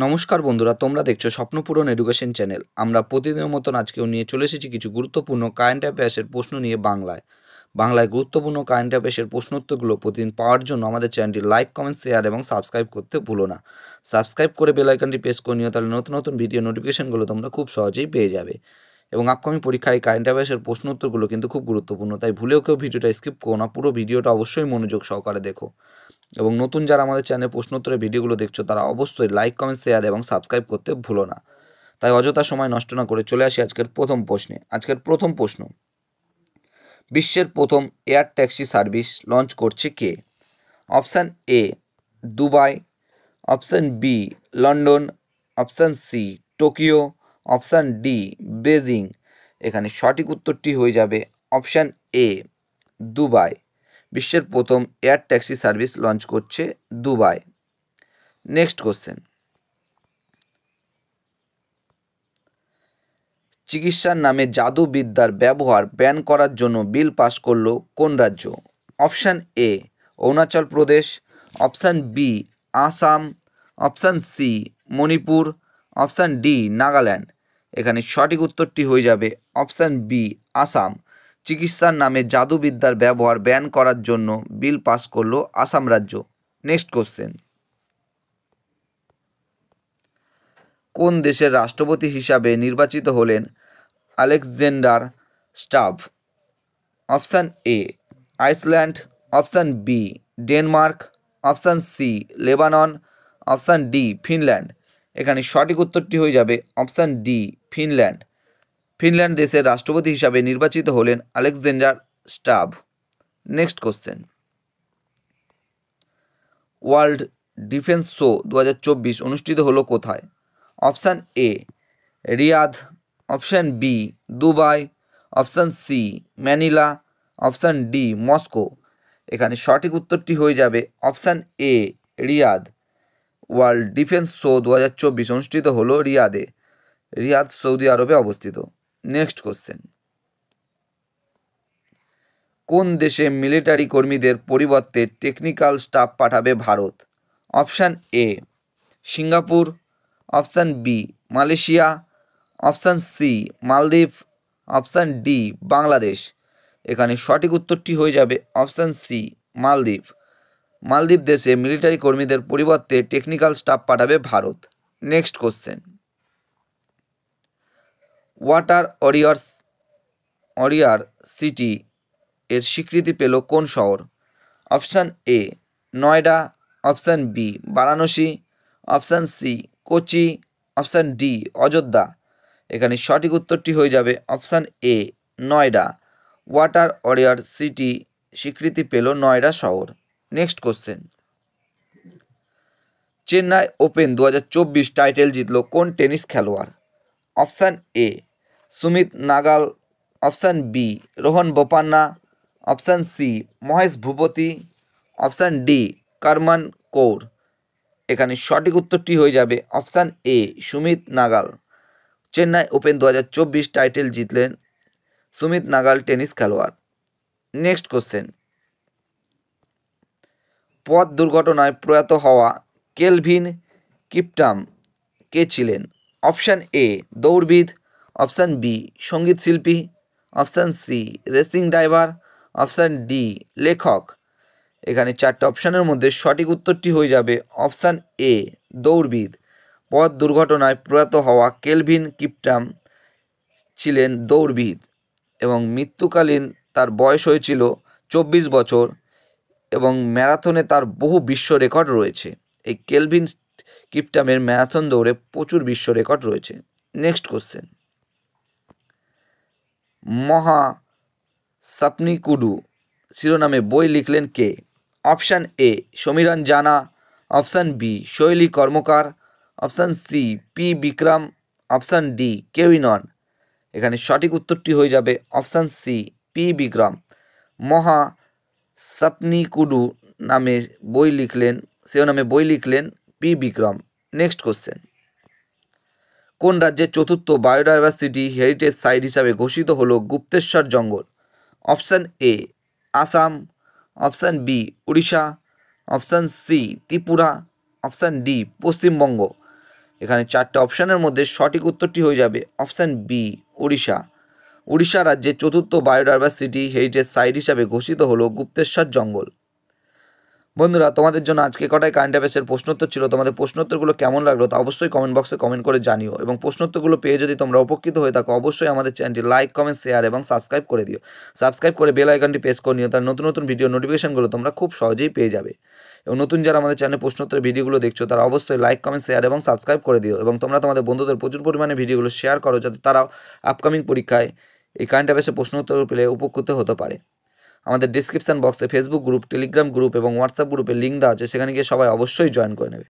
নমস্কার বন্ধুরা, তোমরা দেখছো স্বপ্নপূরণ এডুকেশন চ্যানেল। আমরা প্রতিদিনের মতন আজকেও নিয়ে চলে এসেছি কিছু গুরুত্বপূর্ণ কারেন্ট অ্যাফেয়ার্সের প্রশ্ন নিয়ে বাংলায় গুরুত্বপূর্ণ কারেন্ট অ্যাফেয়ার্সের প্রশ্নোত্তরগুলো প্রতিদিন পাওয়ার জন্য আমাদের চ্যানেলটি লাইক, কমেন্ট, শেয়ার এবং সাবস্ক্রাইব করতে ভুলো না। সাবস্ক্রাইব করে বেল আইকনটি প্রেস করে নিও, তাহলে নতুন নতুন ভিডিও নোটিফিকেশনগুলো তোমরা খুব সহজেই পেয়ে যাবে। এবং আপকামিং পরীক্ষায় এই কারেন্ট অ্যাফেয়ার্সের প্রশ্নোত্তরগুলো কিন্তু খুব গুরুত্বপূর্ণ, তাই ভুলেও কেউ ভিডিওটা স্কিপ করো না, পুরো ভিডিওটা অবশ্যই মনোযোগ সহকারে দেখো। এবং নতুন যারা আমাদের চ্যানেলে প্রশ্নোত্তরের ভিডিওগুলো দেখছো তারা অবশ্যই লাইক, কমেন্ট, শেয়ার এবং সাবস্ক্রাইব করতে ভুলো না। তাই অযথা সময় নষ্ট না করে চলে আসি আজকের প্রথম প্রশ্নে। আজকের প্রথম প্রশ্ন, বিশ্বের প্রথম এয়ার ট্যাক্সি সার্ভিস লঞ্চ করছে কে? Option A Dubai, option B London, option C Tokyo, option D Beijing. এখানে সঠিক উত্তরটি হয়ে যাবে অপশান এ দুবাই। বিশ্বের প্রথম এয়ার ট্যাক্সি সার্ভিস লঞ্চ করছে দুবাই। নেক্সট কোশ্চেন, চিকিৎসার নামে জাদুবিদ্যার ব্যবহার ব্যান করার জন্য বিল পাস করলো কোন রাজ্য? Option A Arunachal Pradesh, option B Assam, option C Manipur, option D Nagaland. এখানে সঠিক উত্তরটি হয়ে যাবে অপশান বি আসাম। চিকিৎসার নামে জাদুবিদ্যার ব্যবহার ব্যান করার জন্য বিল পাস করলো আসাম রাজ্য। নেক্সট কোশ্চেন, কোন দেশের রাষ্ট্রপতি হিসাবে নির্বাচিত হলেন Alexander Stubb? Option A Iceland, option B Denmark, option C Lebanon, option D Finland. এখানে সঠিক উত্তরটি হয়ে যাবে অপশান ডি ফিনল্যান্ড। ফিনল্যান্ড দেশের রাষ্ট্রপতি হিসাবে নির্বাচিত হলেন Alexander Stubb. Next question, world defence show 2024 অনুষ্ঠিত হলো কোথায়? Option A Riyadh, option B Dubai, option C Manila, option D Moscow. এখানে সঠিক উত্তরটি হয়ে যাবে option A Riyadh. World defence show 2024 অনুষ্ঠিত হলো রিয়াদে। রিয়াদ সৌদি আরবে অবস্থিত। নেক্সট কোশ্চেন, কোন দেশে মিলিটারি কর্মীদের পরিবর্তে টেকনিক্যাল স্টাফ পাঠাবে Bharat? Option A Singapore, option B Malaysia, option C মালদ্বীপ, অপশান ডি বাংলাদেশ। এখানে সঠিক উত্তরটি হয়ে যাবে অপশান সি মালদ্বীপ। মালদ্বীপ দেশে মিলিটারি কর্মীদের পরিবর্তে টেকনিক্যাল স্টাফ পাঠাবে Bharat. Next question, water warrior city এর স্বীকৃতি পেল কোন শহর? Option A Noida, option B Varanasi, option C Kochi, option D Ayodhya. এখানে সঠিক উত্তরটি হয়ে যাবে option A Noida. Water warrior city স্বীকৃতি পেল নয়ডা শহর। Next question, Chennai open 2024 title জিতল কোন টেনিস খেলোয়াড়? Option A Sumit Nagal, option B Rohan Bopanna, option C Mahesh Bhupathi, option D Karman Kaur. এখানে সঠিক উত্তরটি হয়ে যাবে অপশান এ সুমিত নাগাল। চেন্নাই ওপেন 2024 টাইটেল জিতলেন সুমিত নাগাল টেনিস খেলোয়াড়। নেক্সট কোশ্চেন, পথ দুর্ঘটনায় প্রয়াত হওয়া কেলভিন কিপটাম কে ছিলেন? অপশান এ দৌড়বিদ, অপশান বি সঙ্গীত শিল্পী, option C racing driver, option D লেখক। এখানে চারটে অপশানের মধ্যে সঠিক উত্তরটি হয়ে যাবে অপশান এ দৌড়বিদ। পথ দুর্ঘটনায় প্রয়াত হওয়া কেলভিন কিপটাম ছিলেন দৌড়বিদ এবং মৃত্যুকালীন তার বয়স হয়েছিল 24 বছর এবং ম্যারাথনে তার বহু বিশ্ব রেকর্ড রয়েছে। এই কেলভিন কিপটামের ম্যারাথন দৌড়ে প্রচুর বিশ্ব রেকর্ড রয়েছে। নেক্সট কোশ্চেন, মহা সাপনিকুডু শিরোনামে বই লিখলেন কে? অপশান এ সমীরণ জানা, option B Shaili Karmakar, option C P Vikram, option D কেউই নন। এখানে সঠিক উত্তরটি হয়ে যাবে অপশান সি পি বিক্রম। মহা সাপনিকুডু নামে বই লিখলেন শিরোনামে বই লিখলেন পি বিক্রম। নেক্সট কোশ্চেন, কোন রাজ্যের চতুর্থ বায়োডাইভার্সিটি হেরিটেজ সাইট হিসাবে ঘোষিত হলো গুপ্তেশ্বর জঙ্গল? Option A Assam, option B Orissa, option C Tripura, option D Paschimbanga. এখানে 4টে অপশানের মধ্যে সঠিক উত্তরটি হয়ে যাবে অপশান বি, উড়িষ্যা। উড়িষ্যা রাজ্যের চতুর্থ বায়োডাইভার্সিটি হেরিটেজ সাইট হিসাবে ঘোষিত হলো গুপ্তেশ্বর জঙ্গল। বন্ধুরা, তোমাদের জন্য আজকে কটায় কারেন্ট অ্যাফেয়ার্সের প্রশ্নোত্তর ছিল। তোমাদের প্রশ্নোত্তরগুলো কেমন লাগলো তা অবশ্যই কমেন্ট বক্সে কমেন্ট করে জানিও, এবং প্রশ্নোত্তরগুলো পেয়ে যদি তোমরা উপকৃত হয়ে থাকো অবশ্যই আমাদের চ্যানেলটি লাইক, কমেন্ট, শেয়ার এবং সাবস্ক্রাইব করে দিও। সাবস্ক্রাইব করে বেল আইকনটি প্রেস করে নিও, তার নতুন নতুন ভিডিও নোটিফিকেশনগুলো তোমরা খুব সহজেই পেয়ে যাবে। এবং নতুন যারা আমাদের চ্যানেলে প্রশ্নোত্তরের ভিডিওগুলো দেখছো তারা অবশ্যই লাইক, কমেন্ট, শেয়ার এবং সাবস্ক্রাইব করে দিও, এবং তোমরা তোমাদের বন্ধুদের প্রচুর পরিমাণে ভিডিওগুলো শেয়ার করো যাতে তারাও আপকামিং পরীক্ষায় এই কারেন্ট অ্যাফেয়ার্সের প্রশ্নোত্তর পেলে উপকৃত হতে পারে। আমাদের ডিসক্রিপশন বক্সে ফেসবুক গ্রুপ, টেলিগ্রাম গ্রুপ এবং হোয়াটসঅ্যাপ গ্রুপের লিঙ্ক দেওয়া আছে, সেখানে গিয়ে সবাই অবশ্যই জয়েন করে নেবে।